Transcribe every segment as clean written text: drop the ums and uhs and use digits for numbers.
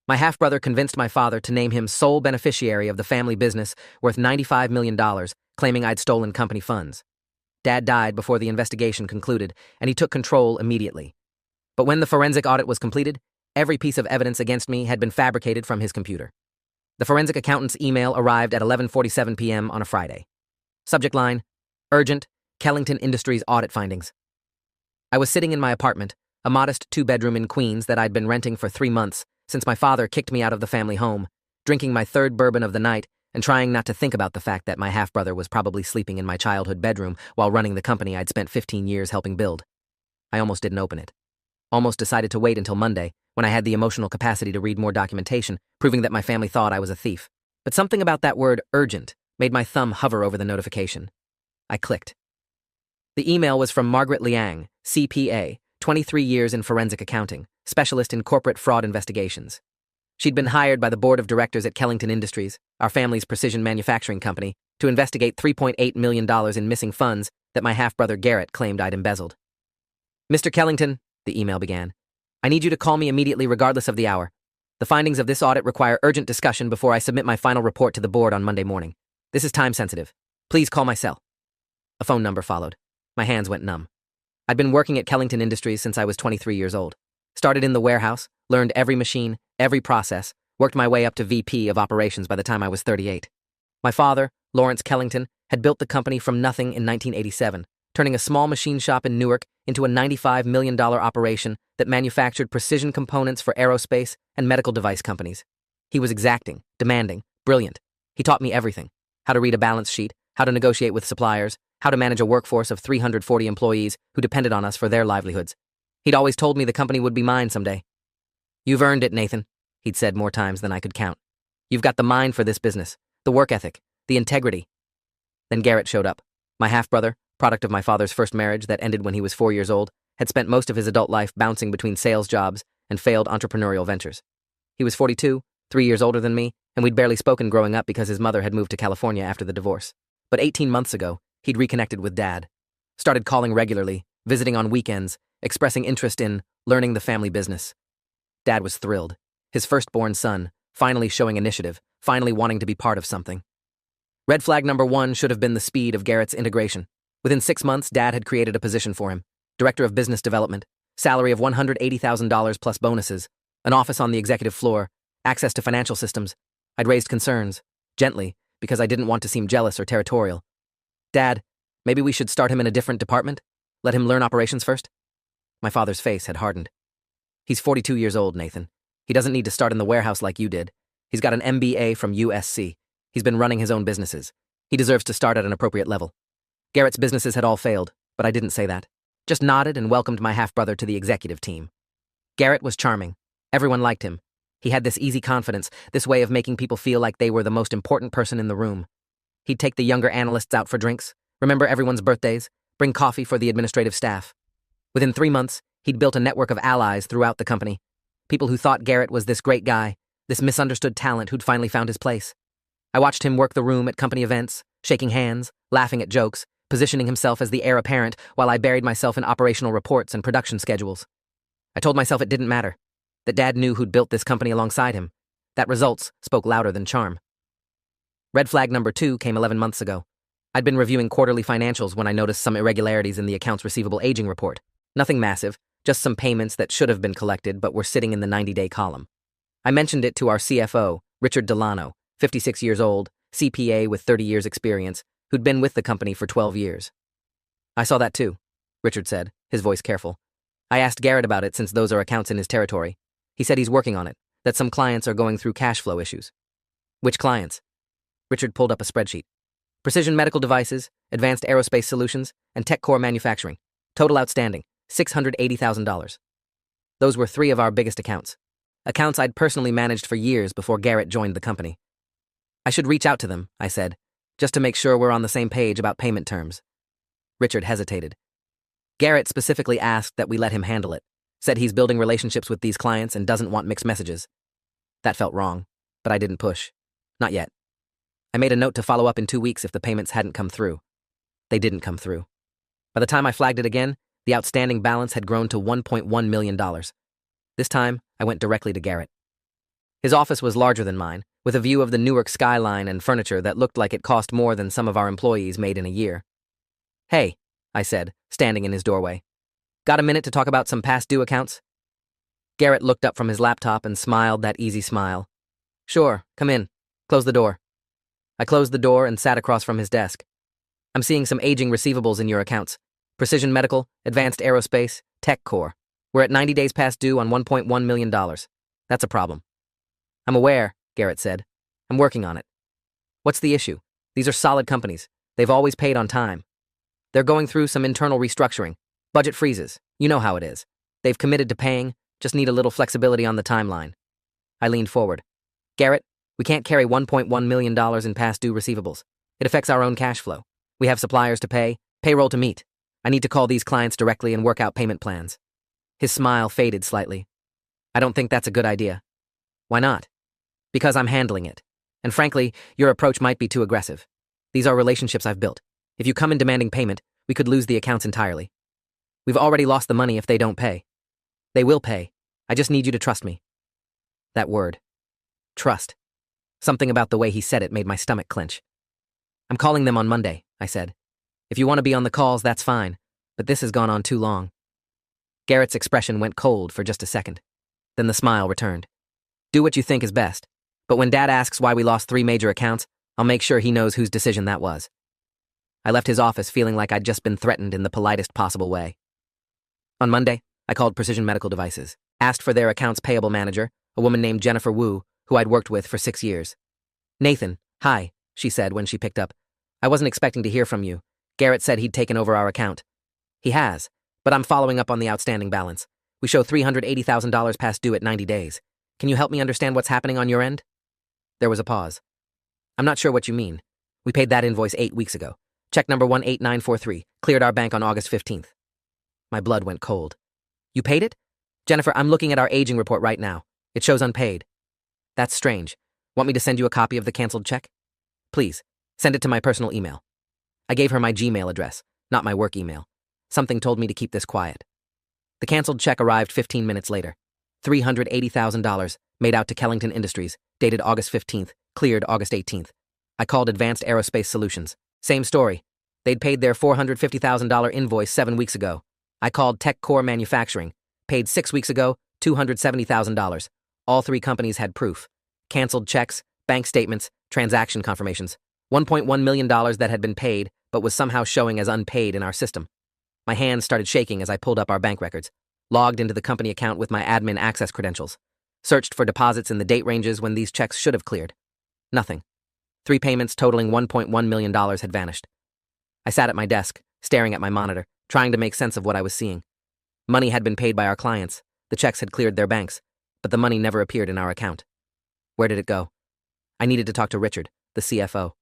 My half-brother convinced my father to name him sole beneficiary of the family business worth $95 million, claiming I'd stolen company funds. Dad died before the investigation concluded, and he took control immediately. But when the forensic audit was completed, every piece of evidence against me had been fabricated from his computer. The forensic accountant's email arrived at 11:47 p.m. on a Friday. Subject line: Urgent, Kellington Industries audit findings. I was sitting in my apartment, a modest two-bedroom in Queens that I'd been renting for 3 months since my father kicked me out of the family home, drinking my third bourbon of the night and trying not to think about the fact that my half-brother was probably sleeping in my childhood bedroom while running the company I'd spent 15 years helping build. I almost didn't open it. Almost decided to wait until Monday, when I had the emotional capacity to read more documentation, proving that my family thought I was a thief. But something about that word urgent made my thumb hover over the notification. I clicked. The email was from Margaret Liang, CPA, 23 years in forensic accounting, specialist in corporate fraud investigations. She'd been hired by the board of directors at Kellington Industries, our family's precision manufacturing company, to investigate $3.8 million in missing funds that my half-brother Garrett claimed I'd embezzled. Mr. Kellington, the email began, I need you to call me immediately regardless of the hour. The findings of this audit require urgent discussion before I submit my final report to the board on Monday morning. This is time sensitive. Please call my cell. A phone number followed. My hands went numb. I'd been working at Kellington Industries since I was 23 years old. Started in the warehouse, learned every machine, every process, worked my way up to VP of operations by the time I was 38. My father, Lawrence Kellington, had built the company from nothing in 1987, turning a small machine shop in Newark into a $95 million operation that manufactured precision components for aerospace and medical device companies. He was exacting, demanding, brilliant. He taught me everything: how to read a balance sheet, how to negotiate with suppliers, how to manage a workforce of 340 employees who depended on us for their livelihoods. He'd always told me the company would be mine someday. You've earned it, Nathan, he'd said more times than I could count. You've got the mind for this business, the work ethic, the integrity. Then Garrett showed up. My half-brother, product of my father's first marriage that ended when he was 4 years old, had spent most of his adult life bouncing between sales jobs and failed entrepreneurial ventures. He was 42, 3 years older than me, and we'd barely spoken growing up because his mother had moved to California after the divorce. But 18 months ago, he'd reconnected with Dad. Started calling regularly, visiting on weekends, expressing interest in learning the family business. Dad was thrilled. His firstborn son, finally showing initiative, finally wanting to be part of something. Red flag number 1 should have been the speed of Garrett's integration. Within 6 months, Dad had created a position for him. Director of Business Development, salary of $180,000 plus bonuses, an office on the executive floor, access to financial systems. I'd raised concerns, gently, because I didn't want to seem jealous or territorial. Dad, maybe we should start him in a different department? Let him learn operations first? My father's face had hardened. He's 42 years old, Nathan. He doesn't need to start in the warehouse like you did. He's got an MBA from USC. He's been running his own businesses. He deserves to start at an appropriate level. Garrett's businesses had all failed, but I didn't say that. Just nodded and welcomed my half-brother to the executive team. Garrett was charming. Everyone liked him. He had this easy confidence, this way of making people feel like they were the most important person in the room. He'd take the younger analysts out for drinks, remember everyone's birthdays, bring coffee for the administrative staff. Within 3 months, he'd built a network of allies throughout the company. People who thought Garrett was this great guy, this misunderstood talent who'd finally found his place. I watched him work the room at company events, shaking hands, laughing at jokes, positioning himself as the heir apparent while I buried myself in operational reports and production schedules. I told myself it didn't matter, that Dad knew who'd built this company alongside him, that results spoke louder than charm. Red flag number 2 came 11 months ago. I'd been reviewing quarterly financials when I noticed some irregularities in the accounts receivable aging report. Nothing massive, just some payments that should have been collected but were sitting in the 90-day column. I mentioned it to our CFO, Richard Delano, 56 years old, CPA with 30 years experience, who'd been with the company for 12 years. I saw that too, Richard said, his voice careful. I asked Garrett about it since those are accounts in his territory. He said he's working on it, that some clients are going through cash flow issues. Which clients? Richard pulled up a spreadsheet. Precision medical devices, advanced aerospace solutions, and tech core manufacturing. Total outstanding, $680,000. Those were 3 of our biggest accounts. Accounts I'd personally managed for years before Garrett joined the company. I should reach out to them, I said, just to make sure we're on the same page about payment terms. Richard hesitated. Garrett specifically asked that we let him handle it, said he's building relationships with these clients and doesn't want mixed messages. That felt wrong, but I didn't push. Not yet. I made a note to follow up in 2 weeks if the payments hadn't come through. They didn't come through. By the time I flagged it again, the outstanding balance had grown to $1.1 million. This time, I went directly to Garrett. His office was larger than mine, with a view of the Newark skyline and furniture that looked like it cost more than some of our employees made in a year. "Hey," I said, standing in his doorway. "Got a minute to talk about some past due accounts?" Garrett looked up from his laptop and smiled that easy smile. "Sure, come in. Close the door." I closed the door and sat across from his desk. "I'm seeing some aging receivables in your accounts. Precision Medical, Advanced Aerospace, Tech Core. We're at 90 days past due on $1.1 million. That's a problem." "I'm aware," Garrett said. "I'm working on it." "What's the issue? These are solid companies. They've always paid on time. They're going through some internal restructuring. Budget freezes. You know how it is. They've committed to paying, just need a little flexibility on the timeline." I leaned forward. "Garrett, we can't carry $1.1 million in past due receivables. It affects our own cash flow. We have suppliers to pay, payroll to meet. I need to call these clients directly and work out payment plans." His smile faded slightly. "I don't think that's a good idea." "Why not?" "Because I'm handling it. And frankly, your approach might be too aggressive. These are relationships I've built. If you come in demanding payment, we could lose the accounts entirely. We've already lost the money if they don't pay. They will pay. I just need you to trust me." That word. Trust. Something about the way he said it made my stomach clench. "I'm calling them on Monday," I said. "If you want to be on the calls, that's fine, but this has gone on too long." Garrett's expression went cold for just a second. Then the smile returned. "Do what you think is best, but when Dad asks why we lost 3 major accounts, I'll make sure he knows whose decision that was." I left his office feeling like I'd just been threatened in the politest possible way. On Monday, I called Precision Medical Devices, asked for their accounts payable manager, a woman named Jennifer Wu, who I'd worked with for 6 years. "Nathan, hi," she said when she picked up. "I wasn't expecting to hear from you. Garrett said he'd taken over our account." "He has, but I'm following up on the outstanding balance. We show $380,000 past due at 90 days. Can you help me understand what's happening on your end?" There was a pause. "I'm not sure what you mean. We paid that invoice 8 weeks ago. Check number 18943 cleared our bank on August 15th. My blood went cold. "You paid it?" "Jennifer, I'm looking at our aging report right now. It shows unpaid." "That's strange. Want me to send you a copy of the canceled check?" "Please, send it to my personal email." I gave her my Gmail address, not my work email. Something told me to keep this quiet. The canceled check arrived 15 minutes later. $380,000, made out to Kellington Industries, dated August 15th, cleared August 18th. I called Advanced Aerospace Solutions. Same story. They'd paid their $450,000 invoice 7 weeks ago. I called Tech Core Manufacturing. Paid 6 weeks ago, $270,000. All 3 companies had proof. Canceled checks, bank statements, transaction confirmations. $1.1 million that had been paid, but was somehow showing as unpaid in our system. My hands started shaking as I pulled up our bank records, logged into the company account with my admin access credentials, searched for deposits in the date ranges when these checks should have cleared. Nothing. 3 payments totaling $1.1 million had vanished. I sat at my desk, staring at my monitor, trying to make sense of what I was seeing. Money had been paid by our clients, the checks had cleared their banks, but the money never appeared in our account. Where did it go? I needed to talk to Richard, the CFO.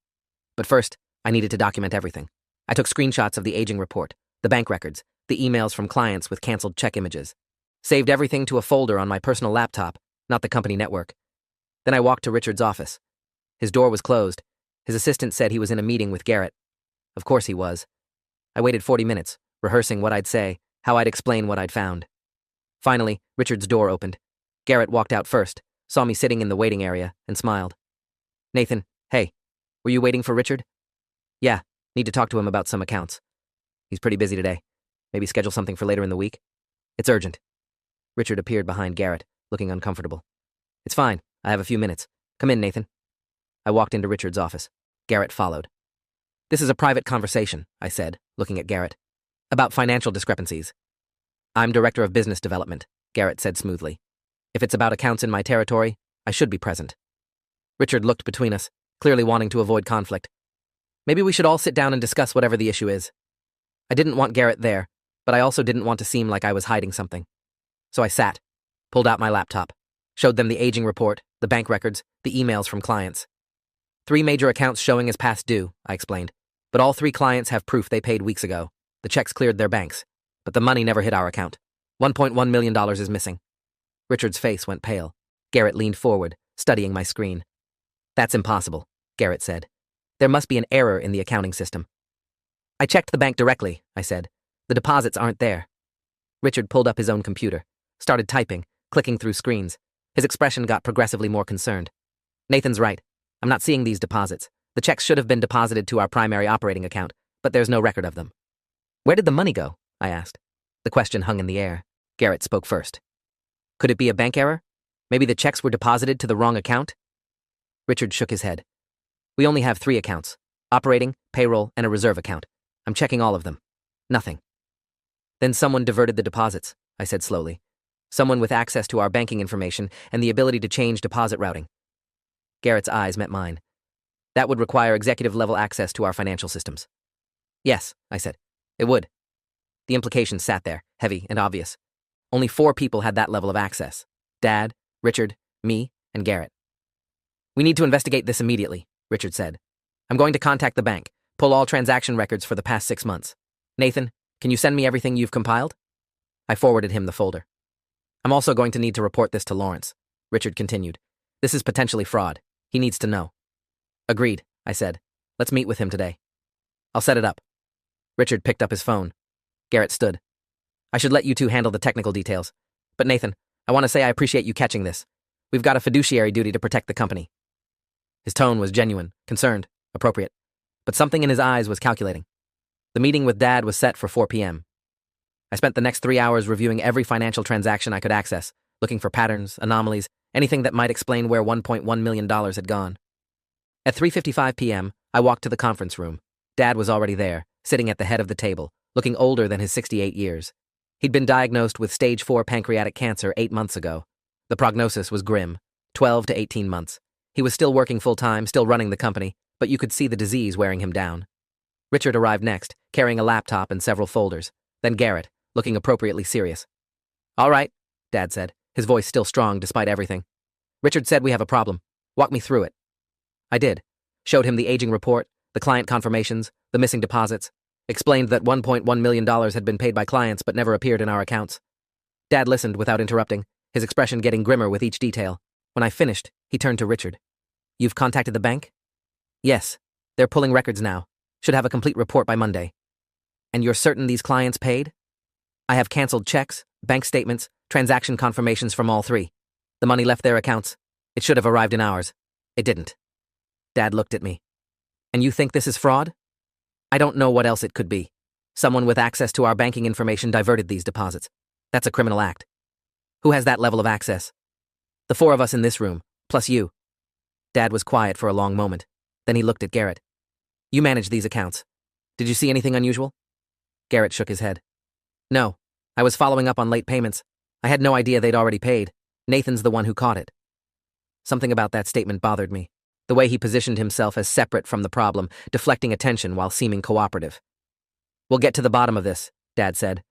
But first, I needed to document everything. I took screenshots of the aging report, the bank records, the emails from clients with canceled check images. Saved everything to a folder on my personal laptop, not the company network. Then I walked to Richard's office. His door was closed. His assistant said he was in a meeting with Garrett. Of course he was. I waited 40 minutes, rehearsing what I'd say, how I'd explain what I'd found. Finally, Richard's door opened. Garrett walked out first, saw me sitting in the waiting area, and smiled. "Nathan, hey, were you waiting for Richard?" "Yeah, need to talk to him about some accounts. He's pretty busy today. Maybe schedule something for later in the week? It's urgent." Richard appeared behind Garrett, looking uncomfortable. "It's fine. I have a few minutes. Come in, Nathan." I walked into Richard's office. Garrett followed. "This is a private conversation," I said, looking at Garrett. "About financial discrepancies." "I'm Director of Business Development," Garrett said smoothly. "If it's about accounts in my territory, I should be present." Richard looked between us, clearly wanting to avoid conflict. "Maybe we should all sit down and discuss whatever the issue is." I didn't want Garrett there, but I also didn't want to seem like I was hiding something. So I sat, pulled out my laptop, showed them the aging report, the bank records, the emails from clients. 3 major accounts showing as past due, I explained, but all 3 clients have proof they paid weeks ago. The checks cleared their banks, but the money never hit our account. $1.1 million is missing. Richard's face went pale. Garrett leaned forward, studying my screen. "That's impossible," Garrett said. "There must be an error in the accounting system." "I checked the bank directly," I said. "The deposits aren't there." Richard pulled up his own computer, started typing, clicking through screens. His expression got progressively more concerned. Nathan's right. I'm not seeing these deposits. The checks should have been deposited to our primary operating account, but there's no record of them. Where did the money go? I asked. The question hung in the air. Garrett spoke first. Could it be a bank error? Maybe the checks were deposited to the wrong account? Richard shook his head. We only have 3 accounts: operating, payroll, and a reserve account. I'm checking all of them. Nothing. Then someone diverted the deposits, I said slowly. Someone with access to our banking information and the ability to change deposit routing. Garrett's eyes met mine. That would require executive-level access to our financial systems. Yes, I said. It would. The implications sat there, heavy and obvious. Only 4 people had that level of access: Dad, Richard, me, and Garrett. We need to investigate this immediately, Richard said. I'm going to contact the bank, pull all transaction records for the past 6 months. Nathan, can you send me everything you've compiled? I forwarded him the folder. I'm also going to need to report this to Lawrence, Richard continued. This is potentially fraud. He needs to know. Agreed, I said. Let's meet with him today. I'll set it up. Richard picked up his phone. Garrett stood. I should let you two handle the technical details. But Nathan, I want to say I appreciate you catching this. We've got a fiduciary duty to protect the company. His tone was genuine, concerned, appropriate. But something in his eyes was calculating. The meeting with Dad was set for 4 p.m. I spent the next 3 hours reviewing every financial transaction I could access, looking for patterns, anomalies, anything that might explain where $1.1 million had gone. At 3:55 p.m., I walked to the conference room. Dad was already there, sitting at the head of the table, looking older than his 68 years. He'd been diagnosed with stage 4 pancreatic cancer 8 months ago. The prognosis was grim, 12 to 18 months. He was still working full-time, still running the company, but you could see the disease wearing him down. Richard arrived next, carrying a laptop and several folders. Then Garrett, looking appropriately serious. All right, Dad said, his voice still strong despite everything. Richard said we have a problem. Walk me through it. I did. Showed him the aging report, the client confirmations, the missing deposits. Explained that $1.1 million had been paid by clients but never appeared in our accounts. Dad listened without interrupting, his expression getting grimmer with each detail. When I finished, he turned to Richard. You've contacted the bank? Yes. They're pulling records now. Should have a complete report by Monday. And you're certain these clients paid? I have canceled checks, bank statements, transaction confirmations from all 3. The money left their accounts. It should have arrived in ours. It didn't. Dad looked at me. And you think this is fraud? I don't know what else it could be. Someone with access to our banking information diverted these deposits. That's a criminal act. Who has that level of access? The 4 of us in this room, plus you. Dad was quiet for a long moment. Then he looked at Garrett. You manage these accounts. Did you see anything unusual? Garrett shook his head. No. I was following up on late payments. I had no idea they'd already paid. Nathan's the one who caught it. Something about that statement bothered me. The way he positioned himself as separate from the problem, deflecting attention while seeming cooperative. We'll get to the bottom of this, Dad said.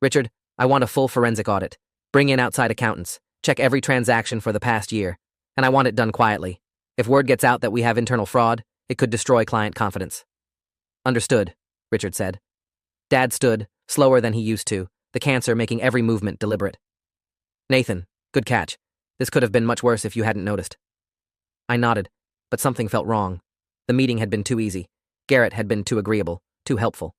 Richard, I want a full forensic audit. Bring in outside accountants. Check every transaction for the past year. And I want it done quietly. If word gets out that we have internal fraud, it could destroy client confidence. Understood, Richard said. Dad stood, slower than he used to, the cancer making every movement deliberate. Nathan, good catch. This could have been much worse if you hadn't noticed. I nodded, but something felt wrong. The meeting had been too easy. Garrett had been too agreeable, too helpful.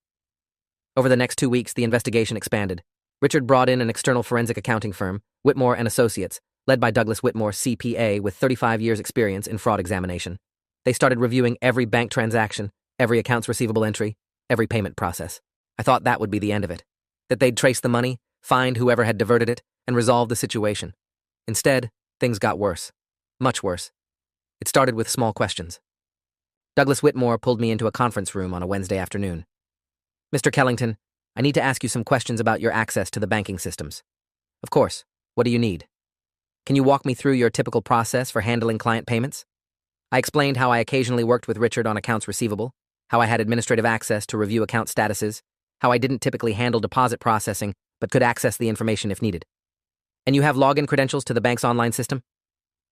Over the next 2 weeks, the investigation expanded. Richard brought in an external forensic accounting firm, Whitmore and Associates, led by Douglas Whitmore, CPA, with 35 years' experience in fraud examination. They started reviewing every bank transaction, every accounts receivable entry, every payment process. I thought that would be the end of it. That they'd trace the money, find whoever had diverted it, and resolve the situation. Instead, things got worse. Much worse. It started with small questions. Douglas Whitmore pulled me into a conference room on a Wednesday afternoon. Mr. Kellington, I need to ask you some questions about your access to the banking systems. Of course. What do you need? Can you walk me through your typical process for handling client payments? I explained how I occasionally worked with Richard on accounts receivable, how I had administrative access to review account statuses, how I didn't typically handle deposit processing but could access the information if needed. And you have login credentials to the bank's online system?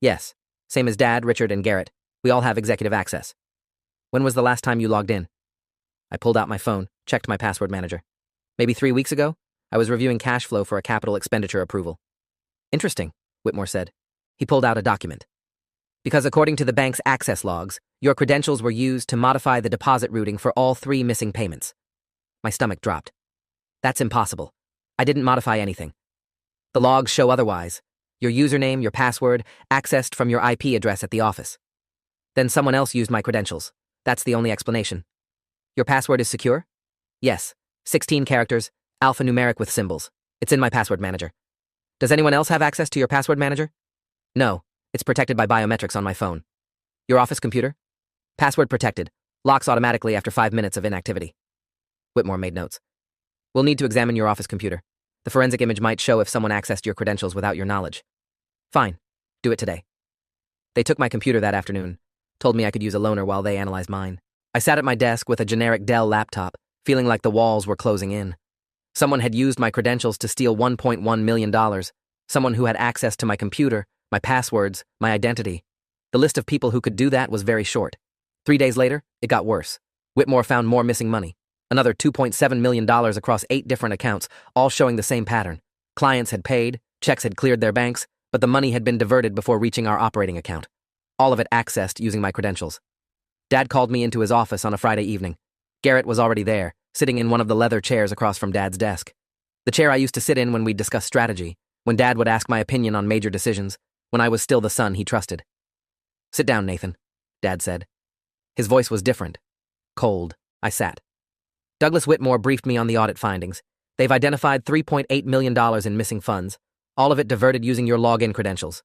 Yes. Same as Dad, Richard, and Garrett. We all have executive access. When was the last time you logged in? I pulled out my phone, checked my password manager. Maybe 3 weeks ago, I was reviewing cash flow for a capital expenditure approval. Interesting, Whitmore said. He pulled out a document. Because according to the bank's access logs, your credentials were used to modify the deposit routing for all 3 missing payments. My stomach dropped. That's impossible. I didn't modify anything. The logs show otherwise. Your username, your password, accessed from your IP address at the office. Then someone else used my credentials. That's the only explanation. Your password is secure? Yes. 16 characters, alphanumeric with symbols. It's in my password manager. Does anyone else have access to your password manager? No. It's protected by biometrics on my phone. Your office computer? Password protected. Locks automatically after 5 minutes of inactivity. Whitmore made notes. We'll need to examine your office computer. The forensic image might show if someone accessed your credentials without your knowledge. Fine. Do it today. They took my computer that afternoon, told me I could use a loaner while they analyzed mine. I sat at my desk with a generic Dell laptop, feeling like the walls were closing in. Someone had used my credentials to steal $1.1 million. Someone who had access to my computer, my passwords, my identity. The list of people who could do that was very short. 3 days later, it got worse. Whitmore found more missing money. Another $2.7 million across 8 different accounts, all showing the same pattern. Clients had paid, checks had cleared their banks, but the money had been diverted before reaching our operating account. All of it accessed using my credentials. Dad called me into his office on a Friday evening. Garrett was already there, sitting in one of the leather chairs across from Dad's desk. The chair I used to sit in when we'd discuss strategy, when Dad would ask my opinion on major decisions, when I was still the son he trusted. Sit down, Nathan, Dad said. His voice was different. Cold. I sat. Douglas Whitmore briefed me on the audit findings. They've identified $3.8 million in missing funds, all of it diverted using your login credentials.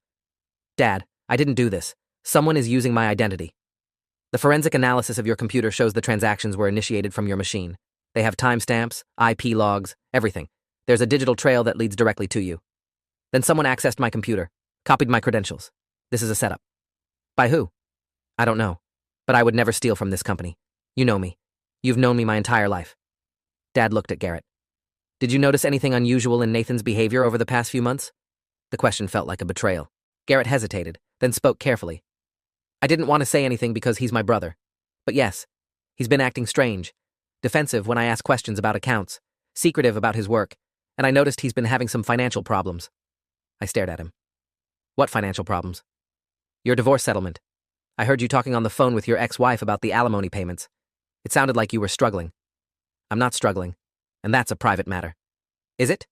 Dad, I didn't do this. Someone is using my identity. The forensic analysis of your computer shows the transactions were initiated from your machine. They have timestamps, IP logs, everything. There's a digital trail that leads directly to you. Then someone accessed my computer, copied my credentials. This is a setup. By who? I don't know. But I would never steal from this company. You know me. You've known me my entire life. Dad looked at Garrett. Did you notice anything unusual in Nathan's behavior over the past few months? The question felt like a betrayal. Garrett hesitated, then spoke carefully. I didn't want to say anything because he's my brother. But yes, he's been acting strange. Defensive when I ask questions about accounts, secretive about his work, and I noticed he's been having some financial problems. I stared at him. What financial problems? Your divorce settlement. I heard you talking on the phone with your ex-wife about the alimony payments. It sounded like you were struggling. I'm not struggling, and that's a private matter. Is it?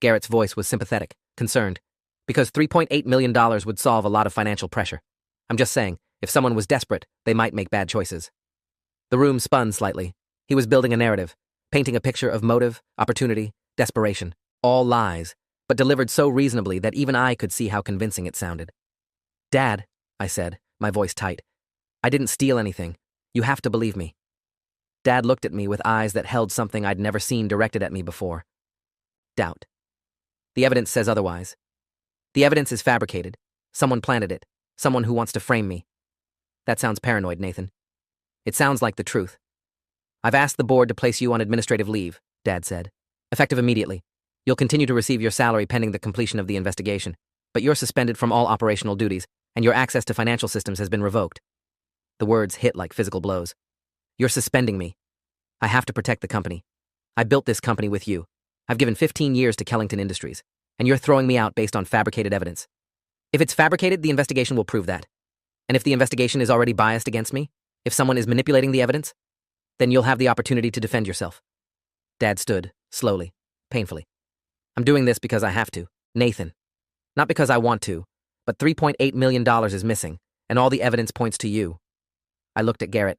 Garrett's voice was sympathetic, concerned, because $3.8 million would solve a lot of financial pressure. I'm just saying, if someone was desperate, they might make bad choices. The room spun slightly. He was building a narrative, painting a picture of motive, opportunity, desperation, all lies, but delivered so reasonably that even I could see how convincing it sounded. Dad, I said, my voice tight, I didn't steal anything. You have to believe me. Dad looked at me with eyes that held something I'd never seen directed at me before. Doubt. The evidence says otherwise. The evidence is fabricated. Someone planted it. Someone who wants to frame me. That sounds paranoid, Nathan. It sounds like the truth. I've asked the board to place you on administrative leave, Dad said. Effective immediately. You'll continue to receive your salary pending the completion of the investigation, but you're suspended from all operational duties, and your access to financial systems has been revoked. The words hit like physical blows. You're suspending me. I have to protect the company. I built this company with you. I've given 15 years to Kellington Industries, and you're throwing me out based on fabricated evidence. If it's fabricated, the investigation will prove that. And if the investigation is already biased against me, if someone is manipulating the evidence, then you'll have the opportunity to defend yourself. Dad stood, slowly, painfully. I'm doing this because I have to, Nathan. Not because I want to, but $3.8 million is missing, and all the evidence points to you. I looked at Garrett.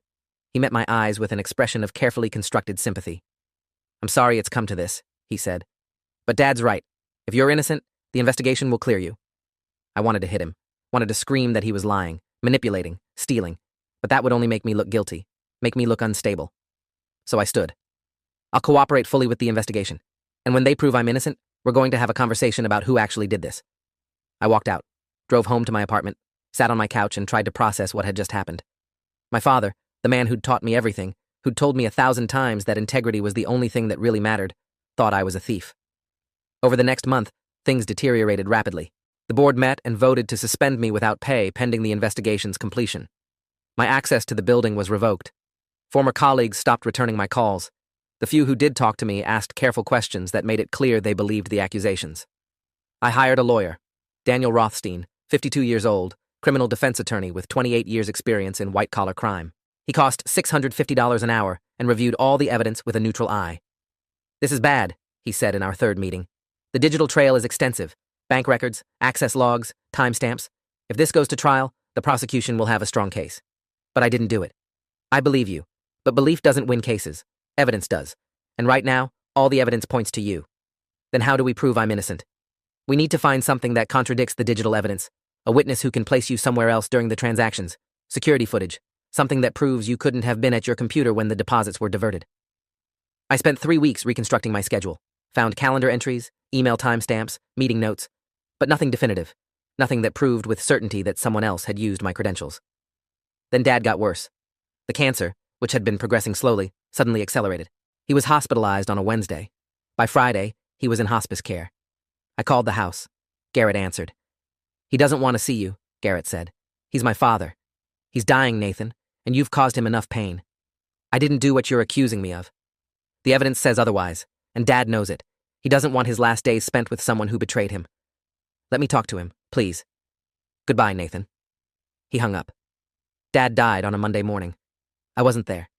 He met my eyes with an expression of carefully constructed sympathy. I'm sorry it's come to this, he said. But Dad's right. If you're innocent, the investigation will clear you. I wanted to hit him, wanted to scream that he was lying, manipulating, stealing, but that would only make me look guilty, make me look unstable. So I stood. I'll cooperate fully with the investigation, and when they prove I'm innocent, we're going to have a conversation about who actually did this. I walked out, drove home to my apartment, sat on my couch and tried to process what had just happened. My father, the man who'd taught me everything, who'd told me 1,000 times that integrity was the only thing that really mattered, thought I was a thief. Over the next month, things deteriorated rapidly. The board met and voted to suspend me without pay pending the investigation's completion. My access to the building was revoked. Former colleagues stopped returning my calls. The few who did talk to me asked careful questions that made it clear they believed the accusations. I hired a lawyer, Daniel Rothstein, 52 years old, criminal defense attorney with 28 years' experience in white-collar crime. He cost $650 an hour and reviewed all the evidence with a neutral eye. This is bad, he said in our third meeting. The digital trail is extensive. Bank records, access logs, timestamps. If this goes to trial, the prosecution will have a strong case. But I didn't do it. I believe you. But belief doesn't win cases. Evidence does. And right now, all the evidence points to you. Then how do we prove I'm innocent? We need to find something that contradicts the digital evidence. A witness who can place you somewhere else during the transactions. Security footage. Something that proves you couldn't have been at your computer when the deposits were diverted. I spent 3 weeks reconstructing my schedule. Found calendar entries, email timestamps, meeting notes. But nothing definitive. Nothing that proved with certainty that someone else had used my credentials. Then Dad got worse. The cancer, which had been progressing slowly, suddenly accelerated. He was hospitalized on a Wednesday. By Friday, he was in hospice care. I called the house. Garrett answered. He doesn't want to see you, Garrett said. He's my father. He's dying, Nathan, and you've caused him enough pain. I didn't do what you're accusing me of. The evidence says otherwise, and Dad knows it. He doesn't want his last days spent with someone who betrayed him. Let me talk to him, please. Goodbye, Nathan. He hung up. Dad died on a Monday morning. I wasn't there.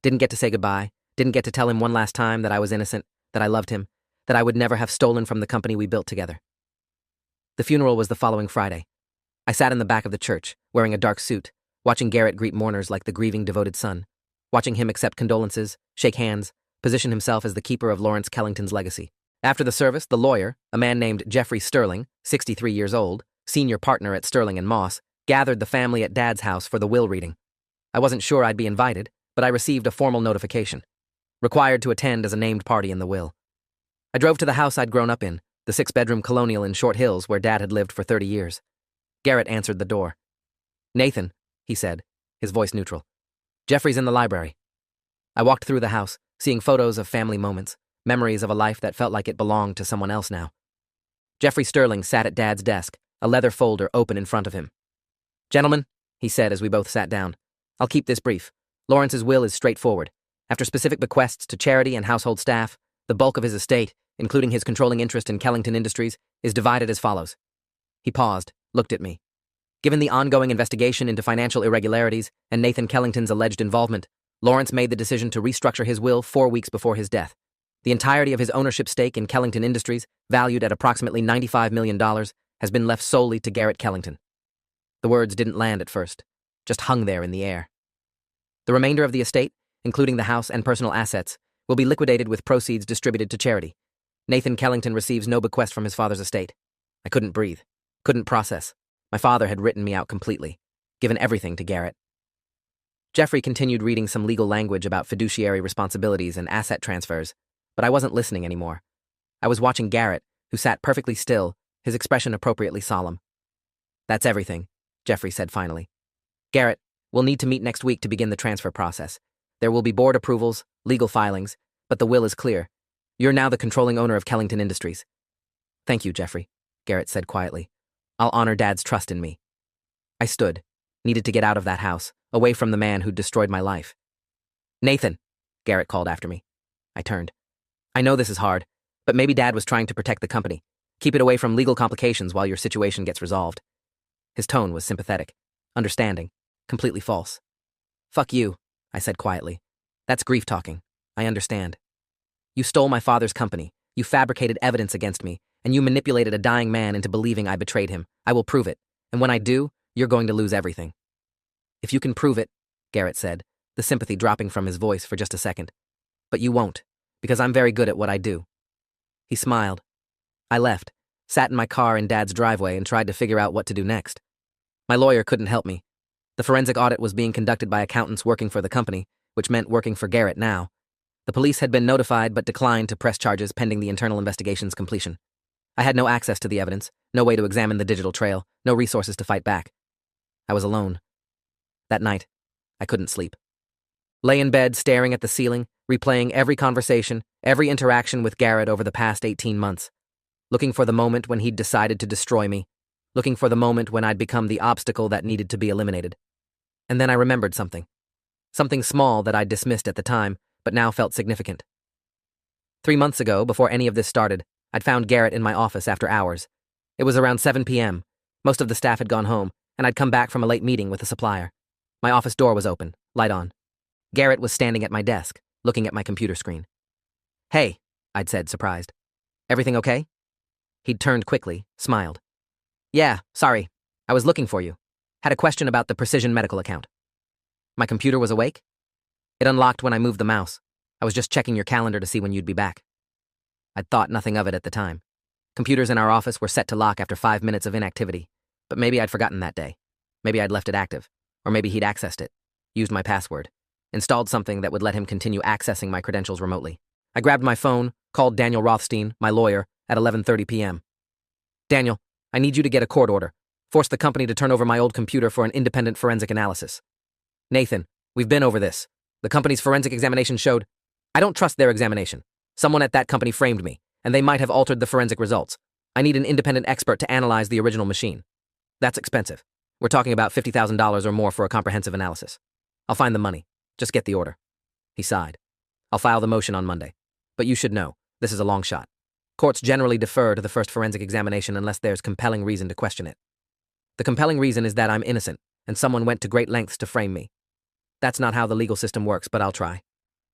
Didn't get to say goodbye, didn't get to tell him one last time that I was innocent, that I loved him, that I would never have stolen from the company we built together. The funeral was the following Friday. I sat in the back of the church, wearing a dark suit, watching Garrett greet mourners like the grieving devoted son, watching him accept condolences, shake hands, position himself as the keeper of Lawrence Kellington's legacy. After the service, the lawyer, a man named Jeffrey Sterling, 63 years old, senior partner at Sterling and Moss, gathered the family at Dad's house for the will reading. I wasn't sure I'd be invited, but I received a formal notification. Required to attend as a named party in the will. I drove to the house I'd grown up in, the 6-bedroom colonial in Short Hills where Dad had lived for 30 years. Garrett answered the door. Nathan, he said, his voice neutral. Jeffrey's in the library. I walked through the house, seeing photos of family moments, memories of a life that felt like it belonged to someone else now. Jeffrey Sterling sat at Dad's desk, a leather folder open in front of him. Gentlemen, he said as we both sat down, I'll keep this brief. Lawrence's will is straightforward. After specific bequests to charity and household staff, the bulk of his estate, including his controlling interest in Kellington Industries, is divided as follows. He paused, looked at me. Given the ongoing investigation into financial irregularities and Nathan Kellington's alleged involvement, Lawrence made the decision to restructure his will 4 weeks before his death. The entirety of his ownership stake in Kellington Industries, valued at approximately $95 million, has been left solely to Garrett Kellington. The words didn't land at first, just hung there in the air. The remainder of the estate, including the house and personal assets, will be liquidated with proceeds distributed to charity. Nathan Kellington receives no bequest from his father's estate. I couldn't breathe, couldn't process. My father had written me out completely, given everything to Garrett. Jeffrey continued reading some legal language about fiduciary responsibilities and asset transfers, but I wasn't listening anymore. I was watching Garrett, who sat perfectly still, his expression appropriately solemn. That's everything, Jeffrey said finally. Garrett, we'll need to meet next week to begin the transfer process. There will be board approvals, legal filings, but the will is clear. You're now the controlling owner of Kellington Industries. Thank you, Jeffrey, Garrett said quietly. I'll honor Dad's trust in me. I stood, needed to get out of that house, away from the man who'd destroyed my life. Nathan, Garrett called after me. I turned. I know this is hard, but maybe Dad was trying to protect the company. Keep it away from legal complications while your situation gets resolved. His tone was sympathetic, understanding, completely false. Fuck you, I said quietly. That's grief talking. I understand. You stole my father's company, you fabricated evidence against me, and you manipulated a dying man into believing I betrayed him. I will prove it, and when I do, you're going to lose everything. If you can prove it, Garrett said, the sympathy dropping from his voice for just a second. But you won't, because I'm very good at what I do. He smiled. I left, sat in my car in Dad's driveway and tried to figure out what to do next. My lawyer couldn't help me. The forensic audit was being conducted by accountants working for the company, which meant working for Garrett now. The police had been notified but declined to press charges pending the internal investigation's completion. I had no access to the evidence, no way to examine the digital trail, no resources to fight back. I was alone. That night, I couldn't sleep. Lay in bed staring at the ceiling, replaying every conversation, every interaction with Garrett over the past 18 months. Looking for the moment when he'd decided to destroy me. Looking for the moment when I'd become the obstacle that needed to be eliminated. And then I remembered something. Something small that I'd dismissed at the time, but now felt significant. 3 months ago, before any of this started, I'd found Garrett in my office after hours. It was around 7 p.m. Most of the staff had gone home, and I'd come back from a late meeting with a supplier. My office door was open, light on. Garrett was standing at my desk, looking at my computer screen. Hey, I'd said, surprised. Everything okay? He'd turned quickly, smiled. Yeah, sorry. I was looking for you. Had a question about the Precision Medical account. My computer was awake? It unlocked when I moved the mouse. I was just checking your calendar to see when you'd be back. I'd thought nothing of it at the time. Computers in our office were set to lock after 5 minutes of inactivity, but maybe I'd forgotten that day. Maybe I'd left it active, or maybe he'd accessed it, used my password, installed something that would let him continue accessing my credentials remotely. I grabbed my phone, called Daniel Rothstein, my lawyer, at 11:30 p.m. Daniel, I need you to get a court order. Force the company to turn over my old computer for an independent forensic analysis. Nathan, we've been over this. The company's forensic examination showed... I don't trust their examination. Someone at that company framed me, and they might have altered the forensic results. I need an independent expert to analyze the original machine. That's expensive. We're talking about $50,000 or more for a comprehensive analysis. I'll find the money. Just get the order. He sighed. I'll file the motion on Monday. But you should know, this is a long shot. Courts generally defer to the first forensic examination unless there's compelling reason to question it. The compelling reason is that I'm innocent, and someone went to great lengths to frame me. That's not how the legal system works, but I'll try.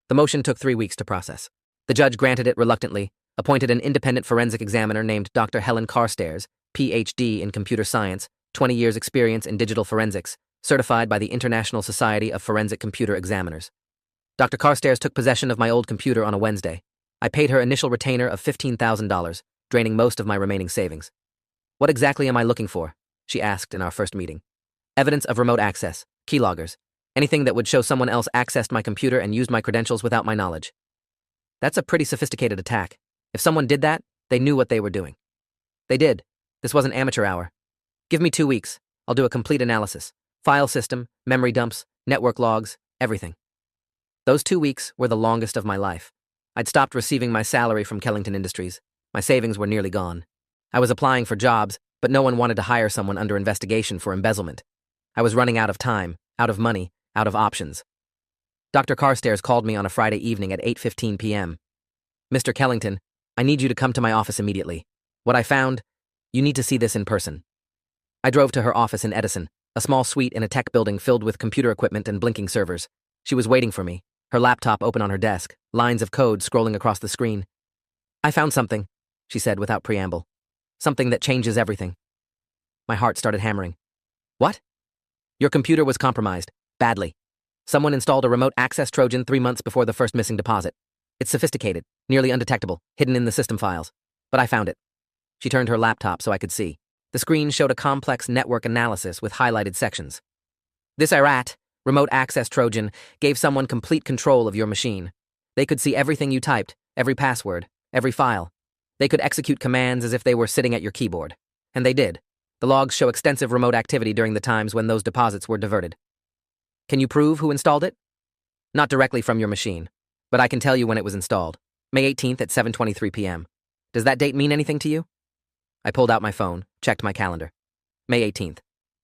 The motion took 3 weeks to process. The judge granted it reluctantly, appointed an independent forensic examiner named Dr. Helen Carstairs, Ph.D. in computer science, 20 years experience in digital forensics, certified by the International Society of Forensic Computer Examiners. Dr. Carstairs took possession of my old computer on a Wednesday. I paid her initial retainer of $15,000, draining most of my remaining savings. What exactly am I looking for? She asked in our first meeting. Evidence of remote access, keyloggers, anything that would show someone else accessed my computer and used my credentials without my knowledge. That's a pretty sophisticated attack. If someone did that, they knew what they were doing. They did. This wasn't amateur hour. Give me 2 weeks. I'll do a complete analysis. File system, memory dumps, network logs, everything. Those 2 weeks were the longest of my life. I'd stopped receiving my salary from Kellington Industries. My savings were nearly gone. I was applying for jobs, but no one wanted to hire someone under investigation for embezzlement. I was running out of time, out of money, out of options. Dr. Carstairs called me on a Friday evening at 8:15 p.m. Mr. Kellington, I need you to come to my office immediately. What I found, you need to see this in person. I drove to her office in Edison, a small suite in a tech building filled with computer equipment and blinking servers. She was waiting for me, her laptop open on her desk, lines of code scrolling across the screen. I found something, she said without preamble. Something that changes everything. My heart started hammering. What? Your computer was compromised, badly. Someone installed a remote access Trojan 3 months before the first missing deposit. It's sophisticated, nearly undetectable, hidden in the system files. But I found it. She turned her laptop so I could see. The screen showed a complex network analysis with highlighted sections. This AITA, remote access Trojan, gave someone complete control of your machine. They could see everything you typed, every password, every file. They could execute commands as if they were sitting at your keyboard. And they did. The logs show extensive remote activity during the times when those deposits were diverted. Can you prove who installed it? Not directly from your machine, but I can tell you when it was installed. May 18th at 7:23 p.m. Does that date mean anything to you? I pulled out my phone, checked my calendar. May 18th.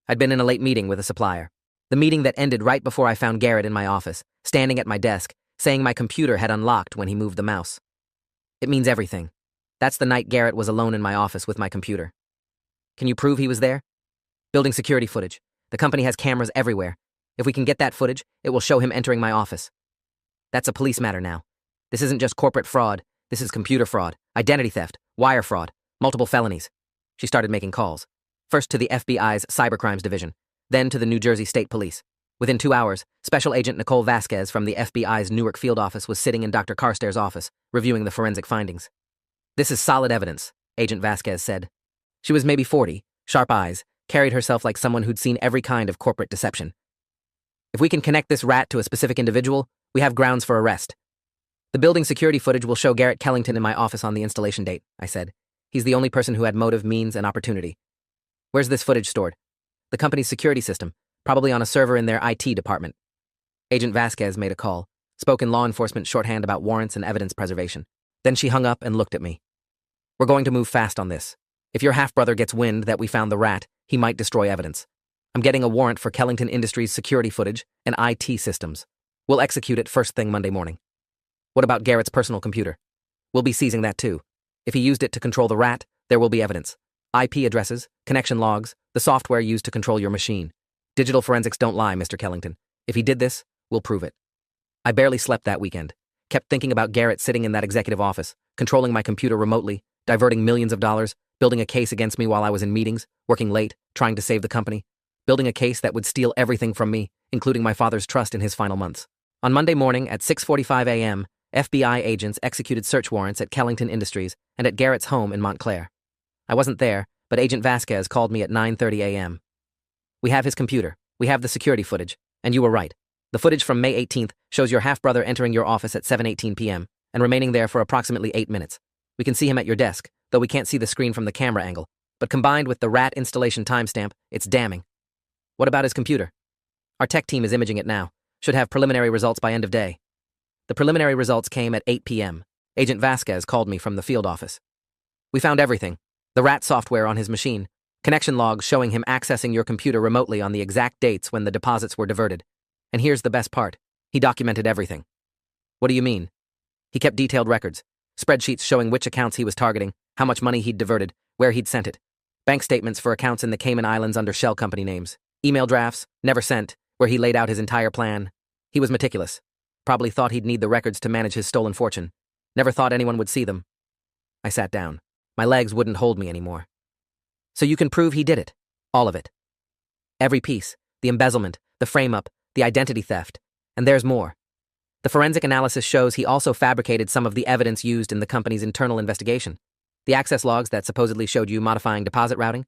I'd been in a late meeting with a supplier. The meeting that ended right before I found Garrett in my office, standing at my desk, saying my computer had unlocked when he moved the mouse. It means everything. That's the night Garrett was alone in my office with my computer. Can you prove he was there? Building security footage. The company has cameras everywhere. If we can get that footage, it will show him entering my office. That's a police matter now. This isn't just corporate fraud. This is computer fraud, identity theft, wire fraud, multiple felonies. She started making calls. First to the FBI's Cybercrimes Division, then to the New Jersey State Police. Within 2 hours, Special Agent Nicole Vasquez from the FBI's Newark field office was sitting in Dr. Carstairs' office, reviewing the forensic findings. This is solid evidence, Agent Vasquez said. She was maybe 40, sharp eyes, carried herself like someone who'd seen every kind of corporate deception. If we can connect this rat to a specific individual, we have grounds for arrest. The building security footage will show Garrett Kellington in my office on the installation date, I said. He's the only person who had motive, means, and opportunity. Where's this footage stored? The company's security system, probably on a server in their IT department. Agent Vasquez made a call, spoke in law enforcement shorthand about warrants and evidence preservation. Then she hung up and looked at me. We're going to move fast on this. If your half-brother gets wind that we found the rat, he might destroy evidence. I'm getting a warrant for Kellington Industries' security footage and IT systems. We'll execute it first thing Monday morning. What about Garrett's personal computer? We'll be seizing that too. If he used it to control the rat, there will be evidence. IP addresses, connection logs, the software used to control your machine. Digital forensics don't lie, Mr. Kellington. If he did this, we'll prove it. I barely slept that weekend. Kept thinking about Garrett sitting in that executive office, controlling my computer remotely, diverting millions of dollars, building a case against me while I was in meetings, working late, trying to save the company, building a case that would steal everything from me, including my father's trust in his final months. On Monday morning at 6:45 a.m., FBI agents executed search warrants at Kellington Industries and at Garrett's home in Montclair. I wasn't there, but Agent Vasquez called me at 9:30 a.m. "We have his computer. We have the security footage. And you were right. The footage from May 18th shows your half-brother entering your office at 7:18 p.m. and remaining there for approximately 8 minutes. We can see him at your desk, though we can't see the screen from the camera angle. But combined with the rat installation timestamp, it's damning." "What about his computer?" "Our tech team is imaging it now. Should have preliminary results by end of day." The preliminary results came at 8 p.m. Agent Vasquez called me from the field office. "We found everything. The rat software on his machine. Connection logs showing him accessing your computer remotely on the exact dates when the deposits were diverted. And here's the best part. He documented everything." "What do you mean?" "He kept detailed records. Spreadsheets showing which accounts he was targeting, how much money he'd diverted, where he'd sent it. Bank statements for accounts in the Cayman Islands under shell company names. Email drafts, never sent, where he laid out his entire plan. He was meticulous. Probably thought he'd need the records to manage his stolen fortune. Never thought anyone would see them." I sat down. My legs wouldn't hold me anymore. "So you can prove he did it? All of it?" "Every piece. The embezzlement, the frame-up, the identity theft. And there's more. The forensic analysis shows he also fabricated some of the evidence used in the company's internal investigation. The access logs that supposedly showed you modifying deposit routing?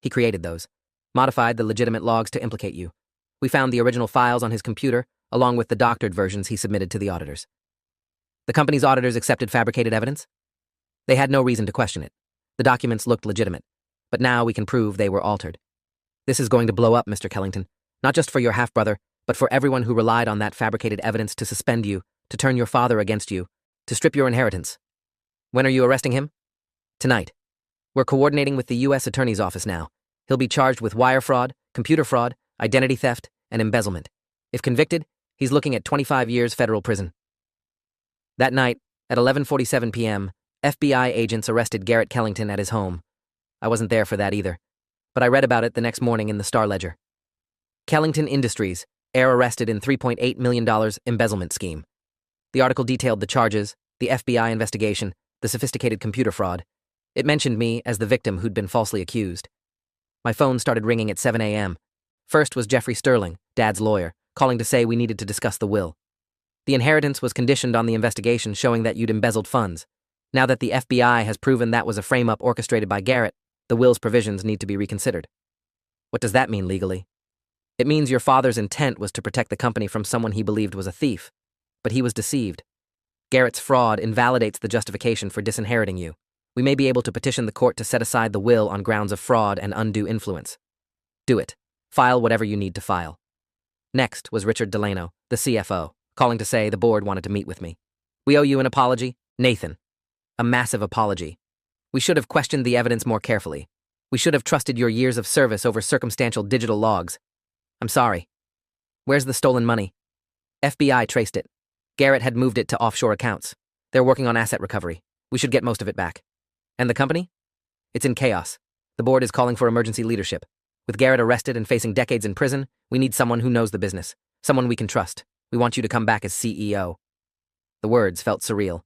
He created those. Modified the legitimate logs to implicate you. We found the original files on his computer, along with the doctored versions he submitted to the auditors." "The company's auditors accepted fabricated evidence?" "They had no reason to question it. The documents looked legitimate. But now we can prove they were altered. This is going to blow up, Mr. Kellington. Not just for your half-brother, but for everyone who relied on that fabricated evidence to suspend you, to turn your father against you, to strip your inheritance." "When are you arresting him?" "Tonight. We're coordinating with the U.S. Attorney's Office now. He'll be charged with wire fraud, computer fraud, identity theft, and embezzlement. If convicted, he's looking at 25 years federal prison." That night, at 11:47 p.m., FBI agents arrested Garrett Kellington at his home. I wasn't there for that either, but I read about it the next morning in the Star-Ledger. Kellington Industries, heir arrested in $3.8 million embezzlement scheme. The article detailed the charges, the FBI investigation, the sophisticated computer fraud. It mentioned me as the victim who'd been falsely accused. My phone started ringing at 7 a.m. First was Jeffrey Sterling, Dad's lawyer, calling to say we needed to discuss the will. The inheritance was conditioned on the investigation showing that you'd embezzled funds. Now that the FBI has proven that was a frame-up orchestrated by Garrett, the will's provisions need to be reconsidered. What does that mean legally? It means your father's intent was to protect the company from someone he believed was a thief, but he was deceived. Garrett's fraud invalidates the justification for disinheriting you. We may be able to petition the court to set aside the will on grounds of fraud and undue influence. Do it. File whatever you need to file. Next was Richard Delano, the CFO, calling to say the board wanted to meet with me. "We owe you an apology, Nathan. A massive apology. We should have questioned the evidence more carefully. We should have trusted your years of service over circumstantial digital logs. I'm sorry." "Where's the stolen money?" "FBI traced it. Garrett had moved it to offshore accounts. They're working on asset recovery. We should get most of it back." "And the company?" "It's in chaos. The board is calling for emergency leadership. With Garrett arrested and facing decades in prison, we need someone who knows the business, someone we can trust. We want you to come back as CEO." The words felt surreal.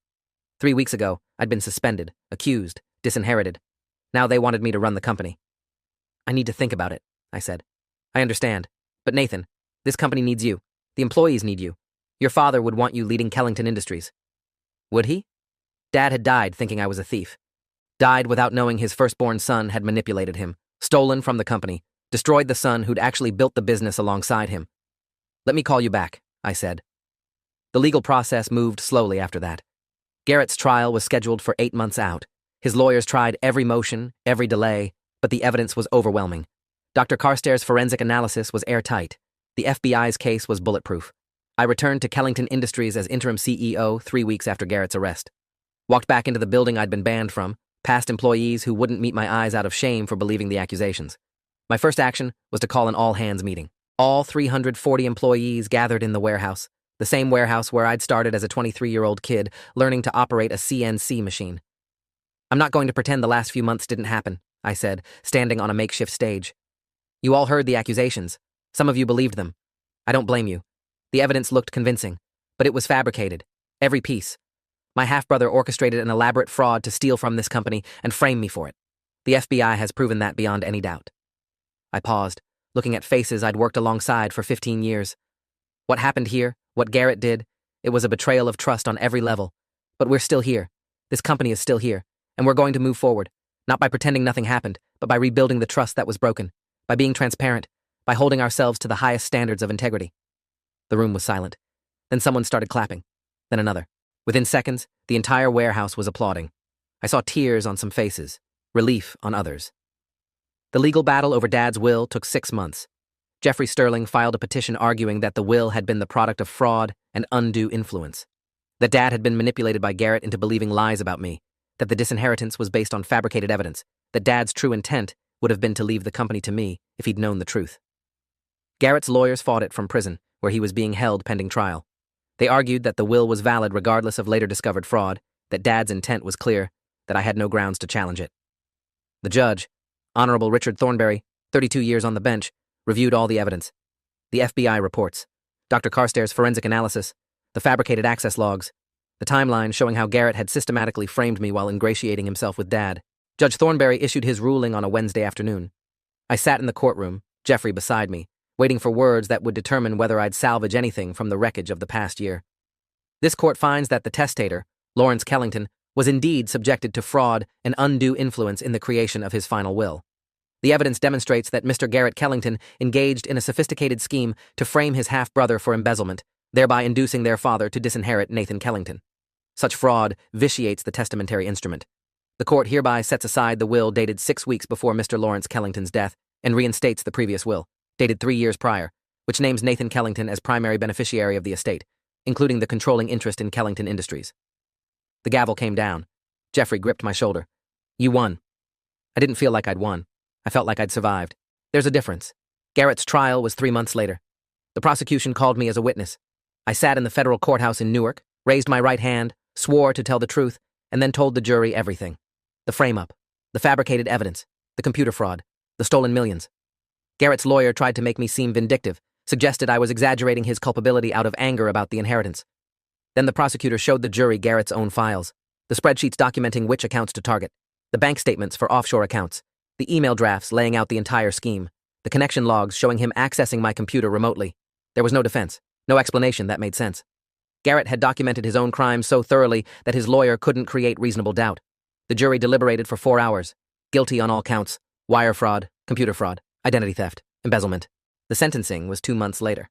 3 weeks ago, I'd been suspended, accused, disinherited. Now they wanted me to run the company. "I need to think about it," I said. "I understand. But Nathan, this company needs you. The employees need you. Your father would want you leading Kellington Industries." "Would he?" Dad had died thinking I was a thief. Died without knowing his firstborn son had manipulated him, stolen from the company, destroyed the son who'd actually built the business alongside him. "Let me call you back," I said. The legal process moved slowly after that. Garrett's trial was scheduled for 8 months out. His lawyers tried every motion, every delay, but the evidence was overwhelming. Dr. Carstairs' forensic analysis was airtight. The FBI's case was bulletproof. I returned to Kellington Industries as interim CEO 3 weeks after Garrett's arrest. Walked back into the building I'd been banned from, past employees who wouldn't meet my eyes out of shame for believing the accusations. My first action was to call an all-hands meeting. All 340 employees gathered in the warehouse, the same warehouse where I'd started as a 23-year-old kid learning to operate a CNC machine. "I'm not going to pretend the last few months didn't happen," I said, standing on a makeshift stage. "You all heard the accusations. Some of you believed them. I don't blame you. The evidence looked convincing, but it was fabricated. Every piece. My half-brother orchestrated an elaborate fraud to steal from this company and frame me for it. The FBI has proven that beyond any doubt. I paused, looking at faces I'd worked alongside for 15 years. What happened here, what Garrett did, it was a betrayal of trust on every level. But we're still here. This company is still here, and we're going to move forward, not by pretending nothing happened, but by rebuilding the trust that was broken, by being transparent, by holding ourselves to the highest standards of integrity. The room was silent. Then someone started clapping. Then another. Within seconds, the entire warehouse was applauding. I saw tears on some faces, relief on others. The legal battle over Dad's will took 6 months. Jeffrey Sterling filed a petition arguing that the will had been the product of fraud and undue influence, that Dad had been manipulated by Garrett into believing lies about me, that the disinheritance was based on fabricated evidence, that Dad's true intent would have been to leave the company to me if he'd known the truth. Garrett's lawyers fought it from prison, where he was being held pending trial. They argued that the will was valid regardless of later discovered fraud, that Dad's intent was clear, that I had no grounds to challenge it. The judge, Honorable Richard Thornberry, 32 years on the bench, reviewed all the evidence. The FBI reports, Dr. Carstairs' forensic analysis, the fabricated access logs, the timeline showing how Garrett had systematically framed me while ingratiating himself with Dad. Judge Thornberry issued his ruling on a Wednesday afternoon. I sat in the courtroom, Jeffrey beside me, waiting for words that would determine whether I'd salvage anything from the wreckage of the past year. This court finds that the testator, Lawrence Kellington, was indeed subjected to fraud and undue influence in the creation of his final will. The evidence demonstrates that Mr. Garrett Kellington engaged in a sophisticated scheme to frame his half-brother for embezzlement, thereby inducing their father to disinherit Nathan Kellington. Such fraud vitiates the testamentary instrument. The court hereby sets aside the will dated 6 weeks before Mr. Lawrence Kellington's death and reinstates the previous will, dated 3 years prior, which names Nathan Kellington as primary beneficiary of the estate, including the controlling interest in Kellington Industries. The gavel came down. Jeffrey gripped my shoulder. You won. I didn't feel like I'd won. I felt like I'd survived. There's a difference. Garrett's trial was 3 months later. The prosecution called me as a witness. I sat in the federal courthouse in Newark, raised my right hand, swore to tell the truth, and then told the jury everything. The frame-up, the fabricated evidence, the computer fraud, the stolen millions. Garrett's lawyer tried to make me seem vindictive, suggested I was exaggerating his culpability out of anger about the inheritance. Then the prosecutor showed the jury Garrett's own files, the spreadsheets documenting which accounts to target, the bank statements for offshore accounts, the email drafts laying out the entire scheme, the connection logs showing him accessing my computer remotely. There was no defense, no explanation that made sense. Garrett had documented his own crimes so thoroughly that his lawyer couldn't create reasonable doubt. The jury deliberated for 4 hours, guilty on all counts, wire fraud, computer fraud, identity theft, embezzlement. The sentencing was 2 months later.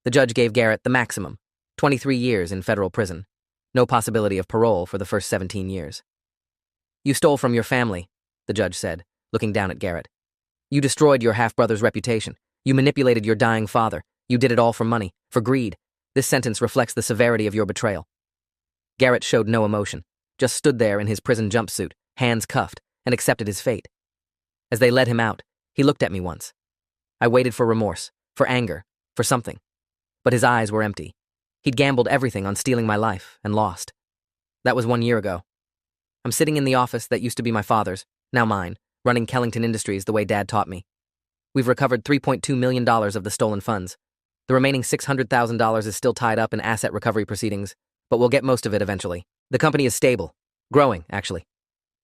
The judge gave Garrett the maximum, 23 years in federal prison. No possibility of parole for the first 17 years. You stole from your family, the judge said, looking down at Garrett. You destroyed your half-brother's reputation. You manipulated your dying father. You did it all for money, for greed. This sentence reflects the severity of your betrayal. Garrett showed no emotion, just stood there in his prison jumpsuit, hands cuffed, and accepted his fate. As they led him out, he looked at me once. I waited for remorse, for anger, for something. But his eyes were empty. He'd gambled everything on stealing my life and lost. That was 1 year ago. I'm sitting in the office that used to be my father's, now mine, running Kellington Industries the way Dad taught me. We've recovered $3.2 million of the stolen funds. The remaining $600,000 is still tied up in asset recovery proceedings, but we'll get most of it eventually. The company is stable. Growing, actually.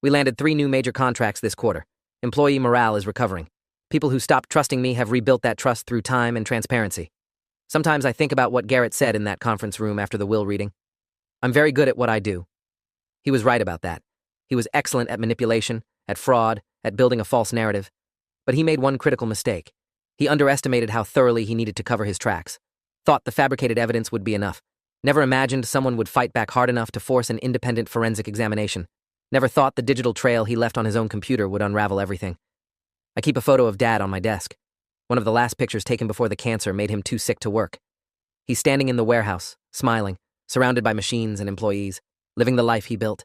We landed 3 new major contracts this quarter. Employee morale is recovering. People who stopped trusting me have rebuilt that trust through time and transparency. Sometimes I think about what Garrett said in that conference room after the will reading. I'm very good at what I do. He was right about that. He was excellent at manipulation, at fraud, at building a false narrative. But he made one critical mistake. He underestimated how thoroughly he needed to cover his tracks. Thought the fabricated evidence would be enough. Never imagined someone would fight back hard enough to force an independent forensic examination. Never thought the digital trail he left on his own computer would unravel everything. I keep a photo of Dad on my desk. One of the last pictures taken before the cancer made him too sick to work. He's standing in the warehouse, smiling, surrounded by machines and employees, living the life he built.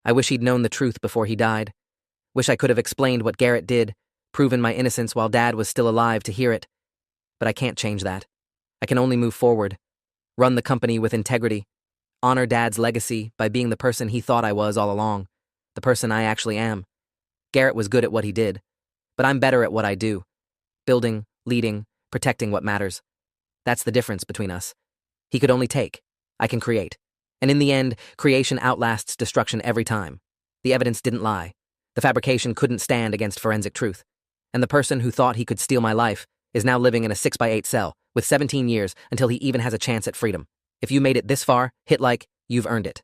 I wish he'd known the truth before he died. Wish I could have explained what Garrett did, proven my innocence while Dad was still alive to hear it. But I can't change that. I can only move forward, run the company with integrity, honor Dad's legacy by being the person he thought I was all along, the person I actually am. Garrett was good at what he did, but I'm better at what I do. Building, leading, protecting what matters. That's the difference between us. He could only take. I can create. And in the end, creation outlasts destruction every time. The evidence didn't lie. The fabrication couldn't stand against forensic truth. And the person who thought he could steal my life is now living in a 6x8 cell with 17 years until he even has a chance at freedom. If you made it this far, hit like, you've earned it.